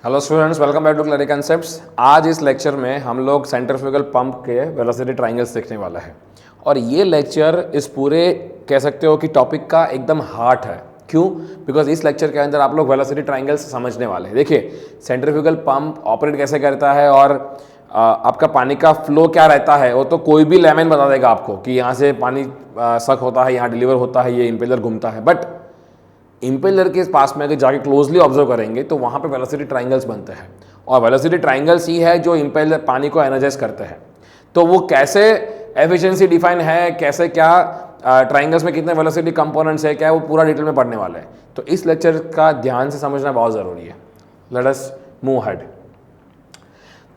Hello students, welcome back to claric concepts. आज इस lecture में हम लोग सेंट्रीफ्यूगल पंप के वेलोसिटी ट्रायंगल्स देखने वाला है और ये लेक्चर इस पूरे कह सकते हो कि टॉपिक का एकदम हार्ट है। क्यों? बिकॉज इस लेक्चर के अंदर आप लोग वेलोसिटी ट्रायंगल्स समझने वाले हैं। देखिए, सेंट्रीफ्यूगल पंप ऑपरेट कैसे करता है और आपका पानी का फ्लो क्या रहता है वो तो कोई भी लैमन बता देगा आपको कि यहाँ से पानी सक होता है, यहाँ डिलीवर होता है, ये इम्पेलर घूमता है। बट इम्पेलर के पास में अगर जाके क्लोजली ऑब्जर्व करेंगे तो वहाँ पे वेलोसिटी ट्रायंगल्स बनते हैं और वेलोसिटी ट्रायंगल्स ही है जो इम्पेलर पानी को एनर्जाइज करते हैं। तो वो कैसे एफिशिएंसी डिफाइन है, कैसे क्या ट्रायंगल्स में कितने वेलोसिटी कंपोनेंट्स है, क्या वो पूरा डिटेल में पढ़ने वाले हैं। तो इस लेक्चर का ध्यान से समझना बहुत ज़रूरी है। Let us move ahead.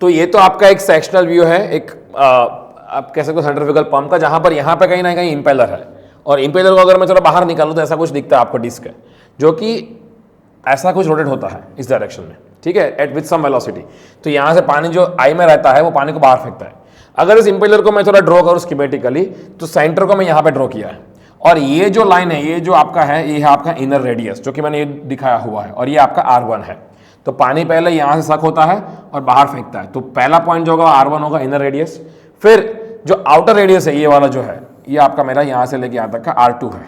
तो ये तो आपका एक सेक्शनल व्यू है, एक आप कह सकते हो सेंट्रीफ्यूगल पंप का, जहाँ पर यहाँ पे कहीं ना कहीं इम्पेलर है और इम्पेलर को अगर मैं थोड़ा बाहर निकालूँ तो ऐसा कुछ दिखता है आपको, डिस्क है जो कि ऐसा कुछ रोटेट होता है इस डायरेक्शन में, ठीक है, एट विथ सम वेलोसिटी। तो यहाँ से पानी जो आई में रहता है वो पानी को बाहर फेंकता है। अगर इस इम्पेलर को मैं थोड़ा ड्रॉ करूँ स्कीमेटिकली तो सेंटर को मैं यहाँ पे ड्रॉ किया है और ये जो लाइन है, ये जो आपका है, ये है आपका इनर रेडियस जो कि मैंने ये दिखाया हुआ है और ये आपका R1 है। तो पानी पहले यहाँ से सक होता है और बाहर फेंकता है। तो पहला पॉइंट जो होगा R1 होगा, इनर रेडियस। फिर जो आउटर रेडियस है ये वाला जो है, ये आपका मेरा यहाँ से लेके यहाँ तक का R2 है,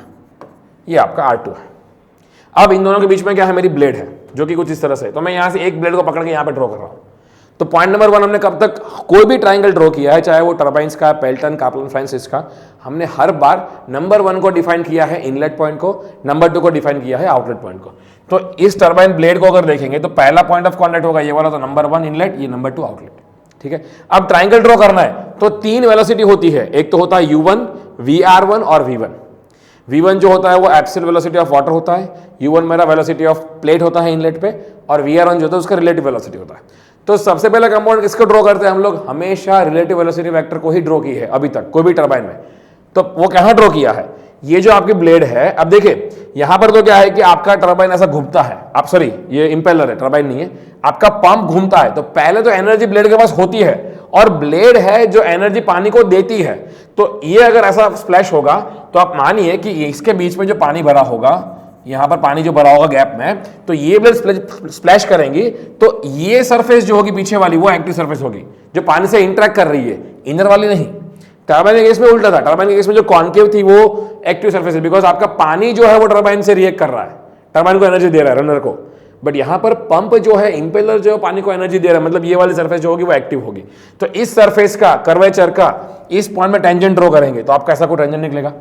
ये आपका R2 है। अब इन दोनों के बीच में क्या है, मेरी ब्लेड है जो कि कुछ इस तरह से। तो मैं यहाँ से एक ब्लेड को पकड़ के यहाँ पे ड्रॉ कर रहा हूँ। तो पॉइंट नंबर 1, हमने कब तक कोई भी ट्राइंगल ड्रॉ किया है, चाहे वो टर्बाइंस का, पेल्टन, कापलन फ्रांसिस का, हमने हर बार नंबर 1 को डिफाइन किया है इनलेट पॉइंट को, नंबर 2 को डिफाइन किया है आउटलेट पॉइंट को। तो इस टर्बाइन ब्लेड को अगर देखेंगे तो पहला पॉइंट ऑफ कॉन्टैक्ट होगा ये वाला, तो नंबर 1 इनलेट, ये नंबर 2 आउटलेट, ठीक है। अब ट्राइंगल ड्रॉ करना है तो 3 वेलोसिटी होती है। एक तो होता है U1, VR1 और V1। V1 जो होता है वो एब्सोल्यूट वेलोसिटी ऑफ वाटर होता है, U1 मेरा वेलोसिटी ऑफ प्लेट होता है इनलेट पे, और VR1 जो होता है उसका रिलेटिव वेलोसिटी होता है। तो सबसे पहला कंपाउंड किसको ड्रॉ करते हैं हम लोग? हमेशा रिलेटिव वेलोसिटी वेक्टर को ही ड्रॉ की है अभी तक कोई भी टर्बाइन में। तो वो कहाँ ड्रॉ किया है? ये जो आपकी ब्लेड है, अब देखिए यहां पर तो क्या है कि आपका टर्बाइन ऐसा घूमता है, आप सॉरी ये इंपेलर है, टर्बाइन नहीं है, आपका पंप घूमता है। तो पहले तो एनर्जी ब्लेड के पास होती है और ब्लेड है जो एनर्जी पानी को देती है। तो ये अगर ऐसा स्प्लैश होगा तो आप मानिए कि इसके बीच में जो पानी भरा होगा, यहां पर पानी जो भरा होगा गैप में, तो ये ब्लेड स्प्लैश करेंगी तो ये सरफेस जो होगी पीछे वाली वो एक्टिव सरफेस होगी जो पानी से इंटरेक्ट कर रही है, इनर वाली नहीं। टर्बाइन के केस में उल्टा था, टर्बाइन के केस में जो कॉन्केव थी वो एक्टिव सरफेस है, बिकॉज आपका पानी जो है वो टर्बाइन से रिएक्ट कर रहा है, टर्बाइन को एनर्जी दे रहा है रनर को। बट यहां पर पंप जो है, इंपेलर जो है पानी को एनर्जी दे रहा है, मतलब ये वाली सरफेस जो होगी वो एक्टिव होगी। तो इस सरफेस का कर्वेचर का इस पॉइंट में टेंजेंट ड्रॉ करेंगे तो आपका ऐसा कोई टेंजेंट निकलेगा,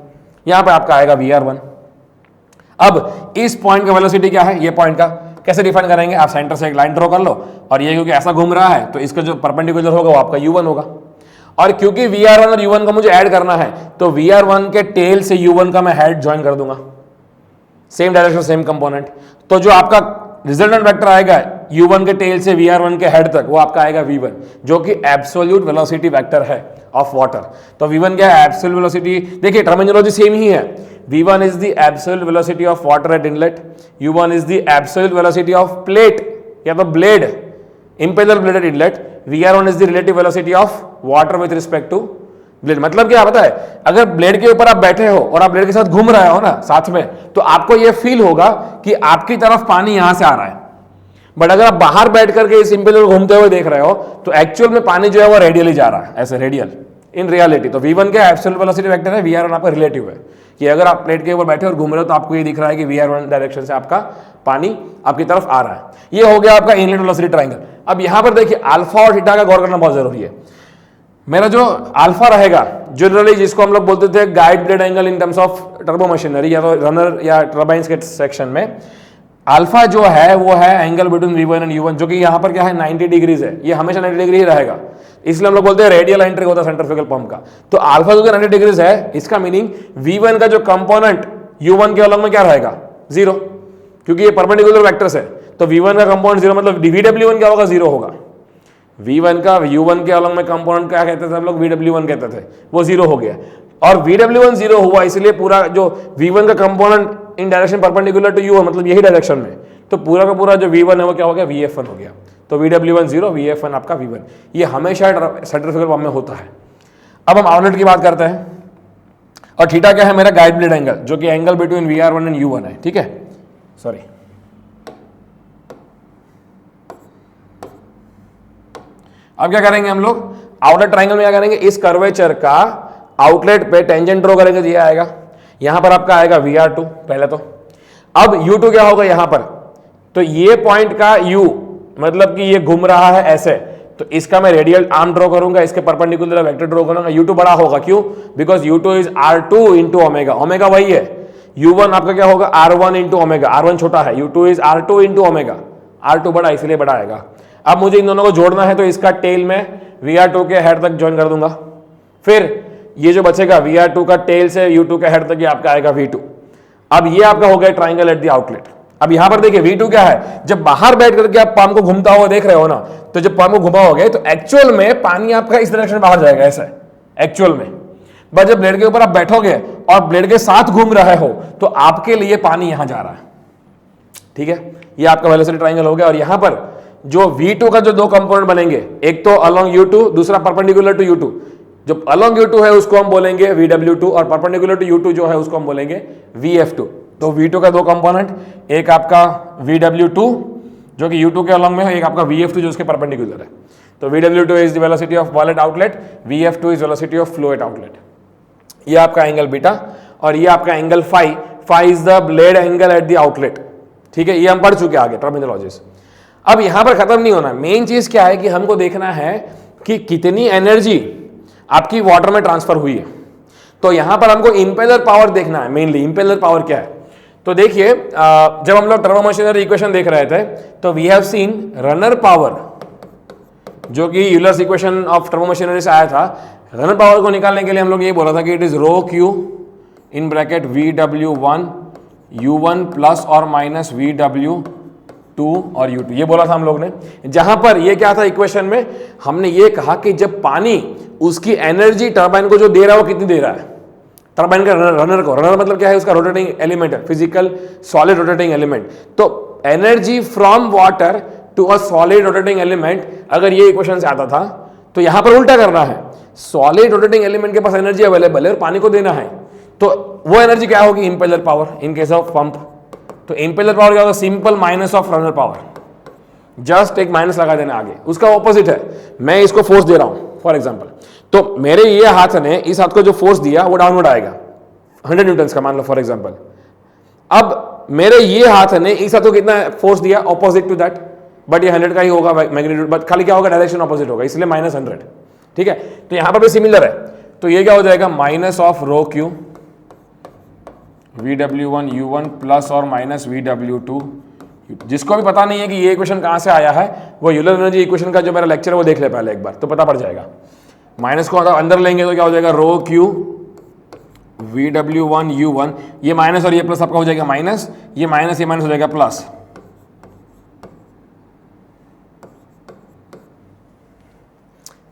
यहां पर आपका आएगा VR1। अब इस पॉइंट का वेलोसिटी क्या है, ये पॉइंट का कैसे डिफाइन करेंगे? आप सेंटर से एक लाइन ड्रॉ कर लो और ये क्योंकि ऐसा घूम रहा है तो इसका जो परपेंडिकुलर होगा वो आपका U1 होगा। और क्योंकि VR1 और U1 का मुझे ऐड करना है तो VR1 के टेल से U1 का मैं हेड ज्वाइन कर दूंगा, सेम डायरेक्शन सेम कंपोनेंट। तो जो आपका रिजल्टेंट वेक्टर आएगा U1 के टेल से VR1 के हेड तक, वो आपका आएगा V1, जो कि एब्सोल्यूट वेलोसिटी वेक्टर है ऑफ वाटर। तो V1 क्या है? Absolute velocity. देखिए टर्मिनोलॉजी सेम ही है। V1 is the absolute velocity of water at inlet, U1 is the absolute velocity of plate या तो blade, impeller blade at inlet, VR1 is the relative velocity of water with respect to blade. मतलब क्या पता है, अगर blade के ऊपर आप बैठे हो और आप ब्लेड के साथ घूम रहे हो ना साथ में, तो आपको यह फील होगा कि आपकी तरफ पानी यहां से आ रहा है। बट अगर आप बाहर बैठ करके इस इंपेलर को घूमते हुए देख रहे हो तो एक्चुअल में पानी जो है वो रेडियली जा रहा है, ऐसे रेडियल इन रियलिटी। तो V1 क्या एब्सोल्यूट वेलोसिटी वेक्टर है, VR1 आपका रिलेटिव है कि अगर आप प्लेट के ऊपर बैठे और घूम रहे हो तो आपको ये दिख रहा है कि VR1 डायरेक्शन से आपका पानी आपकी तरफ आ रहा है। ये हो गया आपका इनलेट वेलोसिटी ट्रायंगल। अब यहां पर देखिए अल्फा और थीटा का गौर करना बहुत जरूरी है। मेरा जो अल्फा रहेगा जनरली, जिसको हम लोग बोलते थे guide blade angle in terms of turbo machinery या तो रनर या टर्बाइंस के सेक्शन में, अल्फा जो है वो है angle between V1 and U1, जो कि यहाँ पर क्या है 90 डिग्रीज है। ये हमेशा 90 डिग्री ही रहेगा, इसलिए हम लोग बोलते हैं रेडियल एंट्री होता है सेंट्रीफ्यूगल पंप का। तो अल्फा जो 90 डिग्रीज है, इसका मीनिंग V1 का जो कंपोनेंट U1 के अलग में क्या रहेगा? 0, क्योंकि ये परपेंडिकुलर वेक्टर्स है। तो V1 का कंपोनेंट 0 मतलब VW1 क्या होगा? 0 होगा। V1 का U1 के अलग में कंपोनेंट क्या कहते थे हम लोग? VW1 कहते थे, वो 0 हो गया। और VW1 0 हुआ इसलिए पूरा जो V1 का component in direction perpendicular to U1, मतलब यही डायरेक्शन में, तो पूरा का पूरा जो V1 है वो क्या हो गया? VF1 हो गया। तो VW1 0, VF1 आपका V1। ये हमेशा सेंट्रीफ्यूगल पंप में होता है। अब हम आउटलेट की बात करते हैं और थीटा क्या है? मेरा गाइड ब्लेड एंगल, जो कि angle between VR1 and U1 है, ठीक है। सॉरी, अब क्या करेंगे हम लोग, आउटलेट ट्राइंगल में क्या करेंगे, इस कर्वेचर का आउटलेट पे टेंजेंट ड्रॉ करेंगे, तो ये आएगा, यहां पर आपका आएगा VR2 पहले तो। अब U2 क्या होगा यहां पर, तो ये पॉइंट का U मतलब कि ये घूम रहा है ऐसे, तो इसका मैं रेडियल आर्म ड्रॉ करूंगा, इसके परपेंडिकुलर वेक्टर ड्रॉ करूंगा। U2 बड़ा होगा, क्यों, because U2 is R2 into omega, omega वही है। U1 आपका क्या होगा, R1 इंटू ओमेगा, R1 छोटा है, U2 is R2 into omega, R2 बड़ा इसलिए बड़ा आएगा। अब मुझे इन दोनों को जोड़ना है, तो इसका टेल में VR2 के हेड तक ज्वाइन कर दूंगा, फिर ये जो बचेगा VR2 का टेल से U2 के हेड तक, ये आपका आएगा V2। अब ये आपका हो गया ट्राइंगल एट द आउटलेट। अब यहां पर देखिए V2 क्या है, जब बाहर बैठ करके आप पंप को घूमता हुआ देख रहे हो ना, तो जब पंप को घुमाओगे तो एक्चुअल में पानी आपका इस डायरेक्शन बाहर जाएगा ऐसा एक्चुअल में, बस जब ब्लेड के ऊपर आप बैठोगे और ब्लेड के साथ घूम रहे हो तो आपके लिए पानी यहां जा रहा है, ठीक है। ये आपका वेलोसिटी ट्राइंगल हो गया। और यहां पर जो V2 का जो दो कंपोनेंट बनेंगे, एक तो अलोंग U2, दूसरा परपेंडिकुलर टू U2। जो अलोंग U2 है उसको हम बोलेंगे VW2 और परपेंडिकुलर टू U2 जो है उसको हम बोलेंगे VF2। तो V2 का दो कंपोनेंट, एक आपका VW2 जो कि U2 के अलोंग में है, एक आपका VF2 जो उसके परपेंडिकुलर है। तो VW2 is the velocity of ball at outlet, VF2 is velocity of flow at outlet. ये आपका एंगल बीटा और ये आपका angle phi, phi is the blade angle at the outlet, ठीक है। ये हम पढ़ चुके आगे टर्मिनोलॉजीज। अब यहां पर खत्म नहीं होना, मेन चीज क्या है कि हमको देखना है कि कितनी एनर्जी आपकी वाटर में ट्रांसफर हुई है। तो यहां पर हमको इंपेलर पावर देखना है, मेनली इंपेलर पावर क्या है। तो देखिए जब हम लोग टर्बो मशीनरी इक्वेशन देख रहे थे तो we have seen runner power, जो कि Euler's equation of turbomachinery से आया था। रनर पावर को निकालने के लिए हम लोग ये बोला था कि it is rho Q in bracket VW1 U1 plus और माइनस VW2 और U2, ये बोला था हम लोग ने। जहां पर ये क्या था इक्वेशन में, हमने ये कहा कि जब पानी उसकी एनर्जी टरबाइन को जो दे रहा है वो कितनी दे रहा है, टरबाइन का रनर को, रनर मतलब क्या है, उसका रोटेटिंग एलिमेंट है, फिजिकल सॉलिड रोटेटिंग एलिमेंट। तो energy from water to a solid rotating element, अगर ये इक्वेशन से आता था तो यहां पर उल्टा करना है, सॉलिड रोटेटिंग एलिमेंट के पास एनर्जी अवेलेबल है और पानी को देना है, तो वो एनर्जी क्या होगी, impeller power in case of pump. तो इंपेलर पावर क्या होगा, simple minus of runner power, just एक माइनस लगा देना आगे, उसका ऑपोजिट है। मैं इसको फोर्स दे रहा हूं फॉर एग्जांपल, तो मेरे ये हाथ ने इस हाथ को जो फोर्स दिया वो डाउनवर्ड आएगा 100 न्यूटन का, मान लो फॉर एग्जांपल। अब मेरे ये हाथ ने इस हाथ को कितना फोर्स दिया, ऑपोजिट टू दैट, बट ये 100 का ही होगा मैग्नीट्यूड, बट खाली क्या होगा, डायरेक्शन ऑपोजिट होगा, इसलिए -100, ठीक है। तो यहां पर भी सिमिलर है, तो ये क्या हो जाएगा, minus of rho Q VW1 U1 plus और माइनस VW2। जिसको भी पता नहीं है कि ये इक्वेशन कहां से आया है, वो यूलर एनर्जी इक्वेशन का जो मेरा लेक्चर है वो देख ले पहले एक बार, तो पता पड़ जाएगा। माइनस को अंदर लेंगे तो क्या हो जाएगा, रो क्यू VW1 U1, ये माइनस और ये प्लस आपका हो जाएगा माइनस, ये माइनस हो जाएगा प्लस,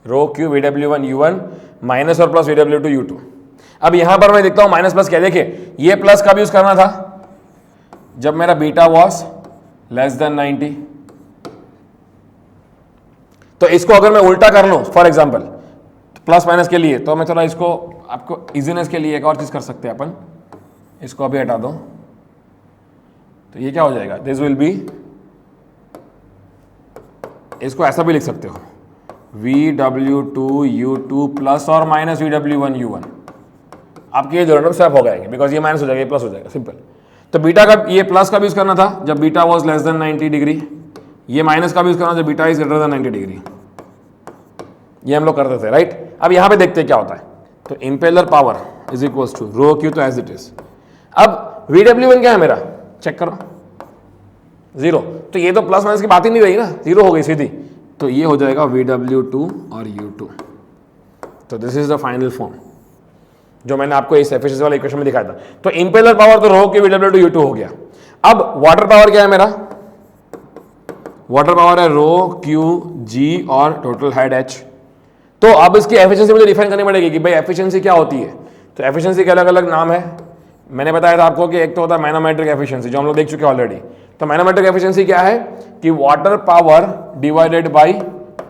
रो क्यू VW1 U1 माइनस और प्लस VW2 U2। अब यहां पर मैं देखता हूं माइनस प्लस क्या, देखिए ये प्लस कब यूज करना था, जब मेरा बीटा वॉस लेस देन 90। तो इसको अगर मैं उल्टा कर लूं फॉर एग्जांपल प्लस माइनस के लिए, तो मैं थोड़ा इसको आपको इजीनेस के लिए एक और चीज कर सकते हैं अपन, इसको अभी हटा दो, तो ये क्या हो जाएगा, दिस विल बी, इसको ऐसा भी लिख सकते हो VW2 U2 प्लस और माइनस VW1 U1। आपके ये दोनों स्वैप हो जाएंगे, बिकॉज ये माइनस हो जाएगा, ये प्लस हो जाएगा, सिंपल। तो बीटा का ये प्लस का भी यूज करना था जब beta was less than 90 degree, ये माइनस का भी यूज करना जब beta is greater than 90 degree, ये हम लोग करते थे, राइट। अब यहां पे देखते हैं क्या होता है, तो impeller power is equal to rho Q, तो एज इट इज। अब VW1 क्या है मेरा, चेक करो, 0, तो ये तो प्लस माइनस की बात ही नहीं रही ना, 0 हो गई सीधी, तो ये हो जाएगा VW2 और U2। तो this is the final form जो मैंने आपको इस एफिशिएंसी वाले इक्वेशन में दिखाया था। तो इंपेलर पावर तो रो के VW2 U2 हो गया। अब वाटर पावर क्या है मेरा, वाटर पावर है रो क्यू जी और टोटल हेड H। तो अब इसकी एफिशिएंसी मुझे डिफाइन करनी पड़ेगी कि भाई एफिशिएंसी क्या होती है। तो एफिशिएंसी के अलग अलग नाम है, मैंने बताया था आपको कि एक तो होता है मैनोमेट्रिक एफिशिएंसी, जो हम लोग देख चुके हैं ऑलरेडी। तो मैनोमेट्रिक एफिशिएंसी क्या है कि water power divided by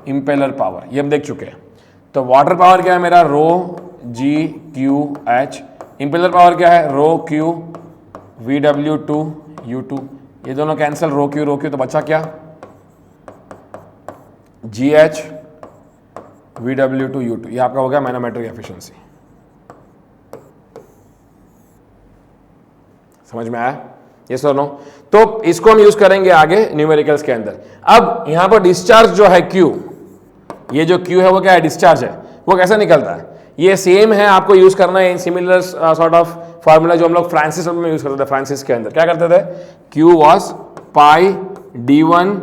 impeller power, ये हम देख चुके हैं। तो वाटर पावर क्या है मेरा, rho g Q H, impeller power क्या है, रो क्यू VW2 U2, ये दोनों कैंसिल, रो क्यू तो बचा क्या, GH VW/U2, ये आपका हो गया मैनोमेट्रिक एफिशिएंसी। समझ में आया? ये सर नो। तो इसको हम यूज करेंगे आगे न्यूमेरिकल्स के अंदर। अब यहां पर डिस्चार्ज जो है Q, ये जो Q है वो क्या है? डिस्चार्ज है। वो कैसे निकलता है? ये सेम है, आपको यूज करना है in similar sort of formula जो हम लोग फ्रांसिस में यूज करते थे। फ्रांसिस के अंदर क्या करते थे? Q was pi D1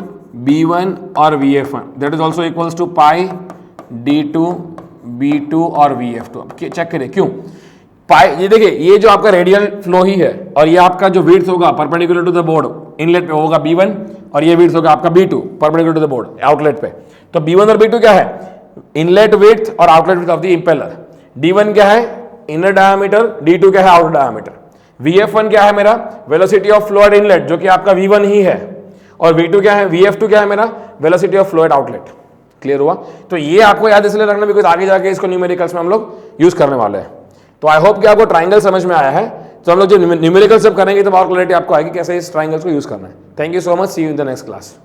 B1 और VF1, that is also equals to pi D2 B2 और VF2। चेक करिए क्यों पाई, ये देखिए ये जो आपका रेडियल फ्लो ही है और ये आपका जो विड्थ होगा perpendicular to the board inlet पे होगा B1 और ये विड्थ होगा आपका B2 perpendicular to the board outlet पे। तो B1 और B2 क्या है? इनलेट विड्थ और outlet width of the impeller. D1 क्या है? इनर डायमीटर, D2 क्या है? Outer diameter. VF1 क्या है मेरा? Velocity of flow eight inlet, जो कि आपका V1 ही है। और V2 क्या है? VF2 क्या है मेरा? Velocity of flow at outlet. Clear हुआ? तो ये आपको याद इसलिए रखना बिकॉज आगे जाके इसको न्यूमेरिकल्स में हम लोग यूज करने वाले हैं। तो आई होप कि आपको ट्राइंगल समझ में आया है। तो हम लोग जो न्यूमेरिकल सब करेंगे तो और क्लैरिटी आपको आएगी कैसे इस ट्राइंगल्स को यूज करना है। Thank you so much, see you in the next class.